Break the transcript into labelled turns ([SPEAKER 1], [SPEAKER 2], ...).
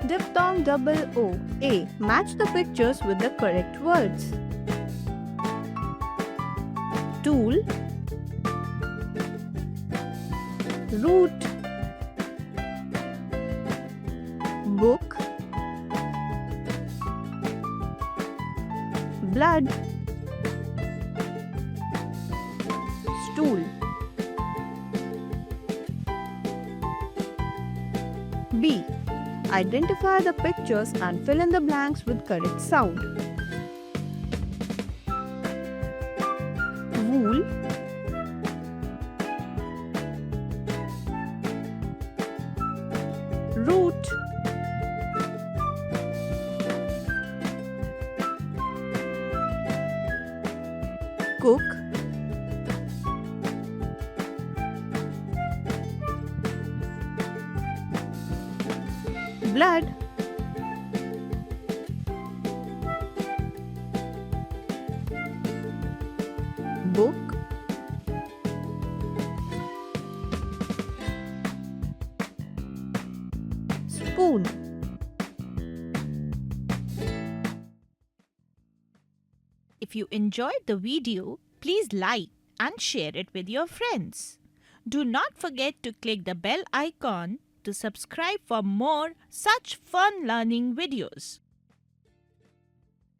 [SPEAKER 1] Diphthong double O. A. Match the pictures with the correct words. Tool, root, book, blood, stool. B. Identify the pictures and fill in the blanks with correct sound. Wool, root, cook, blood, book, spoon.
[SPEAKER 2] If you enjoyed the video, please like and share it with your friends. Do not forget to click the bell icon to subscribe for more such fun learning videos.